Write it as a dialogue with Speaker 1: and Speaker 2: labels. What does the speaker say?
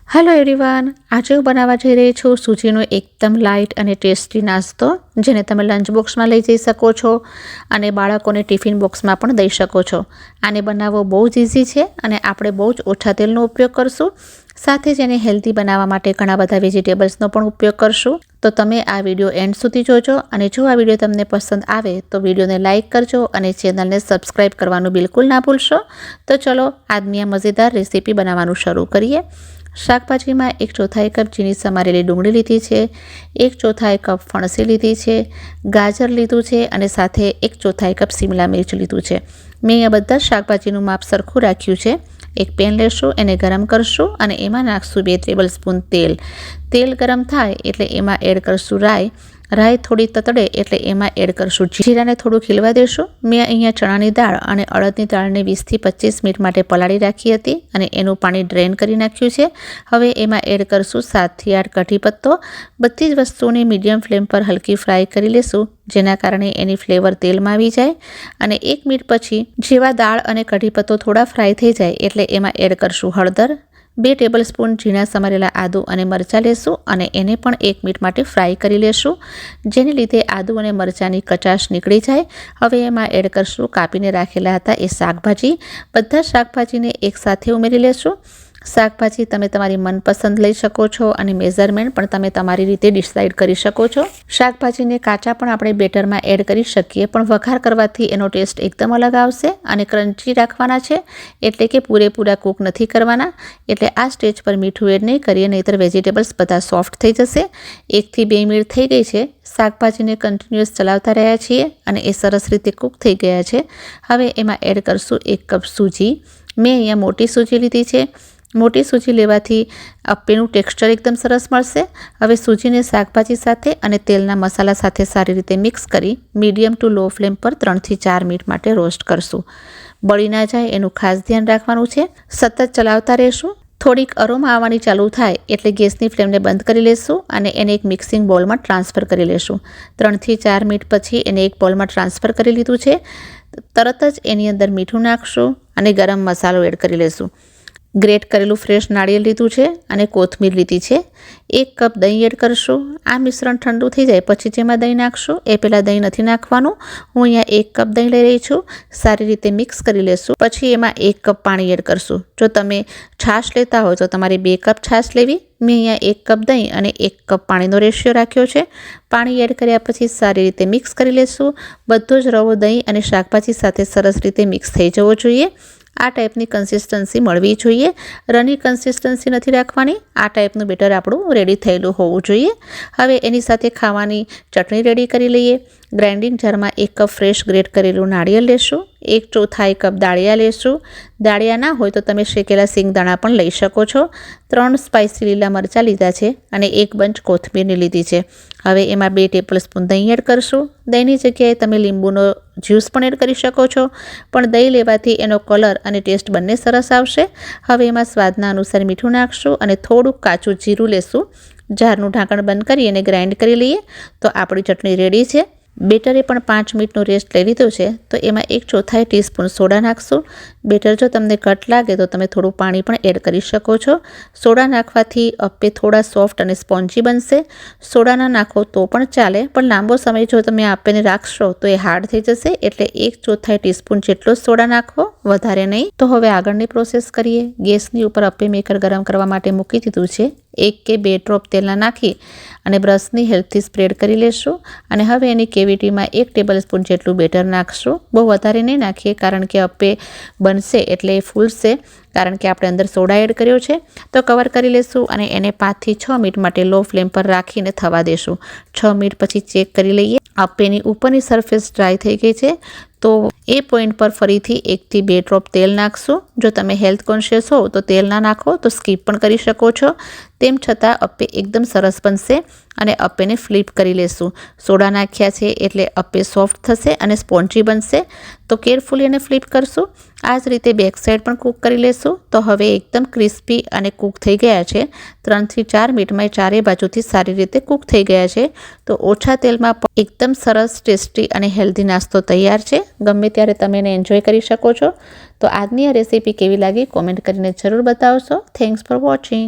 Speaker 1: Hello everyone, આજે હું બનાવવા જઈ રહી છું સૂજીનો એકદમ લાઇટ અને ટેસ્ટી નાસ્તો, જેને તમે લંચ બોક્સમાં લઈ જઈ શકો છો અને બાળકોને ટિફિન બોક્સમાં પણ દઈ શકો છો. આને બનાવવો બહુ જ ઇઝી છે અને આપણે બહુ જ ઓછા તેલનો ઉપયોગ કરશું. સાથે જ એને હેલ્ધી બનાવવા માટે ઘણા બધા વેજીટેબલ્સનો પણ ઉપયોગ કરશું. તો તમે આ વિડીયો એન્ડ સુધી જોજો અને જો આ વિડીયો તમને પસંદ આવે તો વિડીયોને લાઇક કરજો અને ચેનલને સબસ્ક્રાઈબ કરવાનું બિલકુલ ના ભૂલશો. તો ચલો આજની આ મજેદાર રેસીપી બનાવવાનું શરૂ કરીએ. શાકભાજીમાં 1/4 કપ ઝીણી સમારેલી ડુંગળી લીધી છે, 1/4 કપ ફણસી લીધી છે, ગાજર લીધું છે અને સાથે 1/4 કપ શિમલા મિર્ચ લીધું છે. મેં આ બધા શાકભાજીનું માપ સરખું રાખ્યું છે. એક પેન લેશું, એને ગરમ કરશું અને એમાં નાખશું 2 ટેબલ સ્પૂન તેલ. તેલ ગરમ થાય એટલે એમાં એડ કરશું રાઈ. રાઈ થોડી તતડે એટલે એમાં એડ કરશું જીરાને થોડું ખીલવા દેશું. મેં અહીંયા ચણાની દાળ અને અડદની દાળને 20 થી 25 મિનિટ માટે પલાળી રાખી હતી અને એનું પાણી ડ્રેન કરી નાખ્યું છે. હવે એમાં એડ કરશું 7 થી 8 કઢી પત્તો. બધી જ વસ્તુઓને મીડિયમ ફ્લેમ પર હલકી ફ્રાય કરી લેશું, જેના કારણે એની ફ્લેવર તેલમાં આવી જાય. અને 1 મિનિટ પછી જેવા દાળ અને કઢી પત્તો થોડા ફ્રાય થઈ જાય એટલે એમાં એડ કરશું હળદર, 2 ટેબલ સ્પૂન ઝીણા સમારેલા આદુ અને મરચાં લેશું અને એને પણ 1 મિનિટ માટે ફ્રાય કરી લેશું, જેને લીધે આદુ અને મરચાંની કચાશ નીકળી જાય. હવે એમાં એડ કરશું કાપીને રાખેલા હતા એ શાકભાજી. બધા શાકભાજીને એકસાથે ઉમેરી લેશું. શાકભાજી તમે તમારી મનપસંદ લઈ શકો છો અને મેઝરમેન્ટ પણ તમે તમારી રીતે ડિસાઇડ કરી શકો છો. શાકભાજીને કાચા પણ આપણે બેટરમાં એડ કરી શકીએ, પણ વઘાર કરવાથી એનો ટેસ્ટ એકદમ અલગ આવશે. અને ક્રન્ચી રાખવાના છે એટલે કે પૂરેપૂરા કૂક નથી કરવાના. એટલે આ સ્ટેજ પર મીઠું એડ નહીં કરીએ, નહીંતર વેજીટેબલ્સ બધા સોફ્ટ થઈ જશે. 1 થી 2 મિનિટ થઈ ગઈ છે. શાકભાજીને કન્ટિન્યુઅસ ચલાવતા રહ્યા છીએ અને એ સરસ રીતે કૂક થઈ ગયા છે. હવે એમાં એડ કરશું 1 કપ સૂજી. મેં અહીંયા મોટી સૂજી લીધી છે. મોટી સૂજી લેવાથી અપ્પેનું ટેક્સચર એકદમ સરસ મળશે. હવે સૂજીને શાકભાજી સાથે અને તેલના મસાલા સાથે સારી રીતે મિક્સ કરી મીડિયમ ટુ લો ફ્લેમ પર 3 થી 4 મિનિટ માટે રોસ્ટ કરશું. બળી ના જાય એનું ખાસ ધ્યાન રાખવાનું છે. સતત ચલાવતા રહેશું. થોડીક અરોમા આવવાની ચાલુ થાય એટલે ગેસની ફ્લેમને બંધ કરી લેશું અને એને એક મિક્સિંગ બોલમાં ટ્રાન્સફર કરી લેશું. 3 થી 4 મિનિટ પછી એને એક બોલમાં ટ્રાન્સફર કરી લીધું છે. તરત જ એની અંદર મીઠું નાખશું અને ગરમ મસાલો એડ કરી લેશું. ગ્રેટ કરેલું ફ્રેશ નાળિયેર લીધું છે અને કોથમીર લીધી છે. 1 કપ દહીં એડ કરશું. આ મિશ્રણ ઠંડુ થઈ જાય પછી જેમાં દહીં નાખશું. એ પહેલાં દહીં નથી નાખવાનું. હું અહીંયા 1 કપ દહીં લઈ રહી છું. સારી રીતે મિક્સ કરી લેશું. પછી એમાં 1 કપ પાણી એડ કરશું. જો તમે છાશ લેતા હોય તો તમારે 2 કપ છાશ લેવી. મેં અહીંયા 1 કપ દહીં અને 1 કપ પાણીનો રેશિયો રાખ્યો છે. પાણી એડ કર્યા પછી સારી રીતે મિક્સ કરી લેશું. બધો જ રવો દહીં અને શાકભાજી સાથે સરસ રીતે મિક્સ થઈ જવો જોઈએ. આ ટાઈપની કન્સિસ્ટન્સી મળવી જોઈએ. રની કન્સિસ્ટન્સી નથી રાખવાની. આ ટાઈપનું બેટર આપણું રેડી થયેલું હોવું જોઈએ. હવે એની સાથે ખાવાની ચટણી રેડી કરી લઈએ. ગ્રાઇન્ડિંગ જારમાં 1 કપ ફ્રેશ ગ્રેટ કરેલું નાળિયેર લેશું. 1/4 કપ દાળિયા લેશું. દાળિયા ના હોય તો તમે શેકેલા સિંગદાણા પણ લઈ શકો છો. 3 સ્પાઇસી લીલા મરચાં લીધા છે અને 1 બંચ કોથમીરની લીધી છે. હવે એમાં 2 ટેબલ સ્પૂન દહીં એડ કરશું. દહીંની જગ્યાએ તમે લીંબુનો જ્યુસ પણ એડ કરી શકો છો, પણ દહીં લેવાથી એનો કલર અને ટેસ્ટ બંને સરસ આવશે. હવે એમાં સ્વાદના અનુસાર મીઠું નાખશું અને થોડુંક કાચું જીરું લેશું. જારનું ઢાંકણ બંધ કરી અને ગ્રાઇન્ડ કરી લઈએ તો આપણી ચટણી રેડી છે. બેટરે પણ 5 મિનિટનો રેસ્ટ લઈ લીધો છે. તો એમાં 1/4 ટીસ્પૂન સોડા નાખશું. બેટર જો તમને ઘટ લાગે તો તમે થોડું પાણી પણ એડ કરી શકો છો. સોડા નાખવાથી અપ્પે થોડા સોફ્ટ અને સ્પોન્જી બનશે. સોડા ના નાખો તો પણ ચાલે, પણ લાંબો સમય જો તમે અપ્પેને રાખશો તો એ હાર્ડ થઈ જશે. એટલે 1/4 ટીસ્પૂન જેટલો સોડા નાખવો, વધારે નહીં. તો હવે આગળની પ્રોસેસ કરીએ. ગેસની ઉપર અપ્પે મેકર ગરમ કરવા માટે મૂકી દીધું છે. 1 કે 2 ડ્રોપ તેલના નાખી અને બ્રશની હેલ્પથી સ્પ્રેડ કરી લેશું. અને હવે એની કેવિટીમાં 1 ટેબલ સ્પૂન જેટલું બેટર નાખશું. બહુ વધારે નહીં નાખીએ, કારણ કે અપ્પે બનશે એટલે એ ફૂલશે, કારણ કે આપણે અંદર સોડા એડ કર્યો છે. તો કવર કરી લેશું અને એને 5 થી 6 મિનિટ માટે લો ફ્લેમ પર રાખીને થવા દેશું. 6 મિનિટ પછી ચેક કરી લઈએ. અપ્પેની ઉપરની સરફેસ ડ્રાય થઈ ગઈ છે. તો એ પોઈન્ટ પર ફરીથી 1 થી 2 ડ્રોપ તેલ નાખશું. જો તમે હેલ્થ કોન્શિયસ હો તો તેલ ના નાખો તો સ્કીપ પણ કરી શકો છો. તેમ છતાં અપ્પે એકદમ સરસ બનશે. અને અપ્પેને ફ્લિપ કરી લેશું. સોડા નાખ્યા છે એટલે અપ્પે સોફ્ટ થશે અને સ્પોન્જી બનશે. તો કેરફુલી એને ફ્લિપ કરશું. આ જ રીતે બેક સાઈડ પણ કૂક કરી લેશું. તો હવે એકદમ ક્રિસ્પી અને કૂક થઈ ગયા છે. 3 થી 4 મિનિટમાં ચારે બાજુથી સારી રીતે કૂક થઈ ગયા છે. તો ઓછા તેલમાં એકદમ સરસ, ટેસ્ટી અને હેલ્ધી નાસ્તો તૈયાર છે. ગમે ત્યારે તમે એને એન્જોય કરી શકો છો. તો આજની આ રેસીપી કેવી લાગી કોમેન્ટ કરીને જરૂર બતાવશો. Thanks for watching.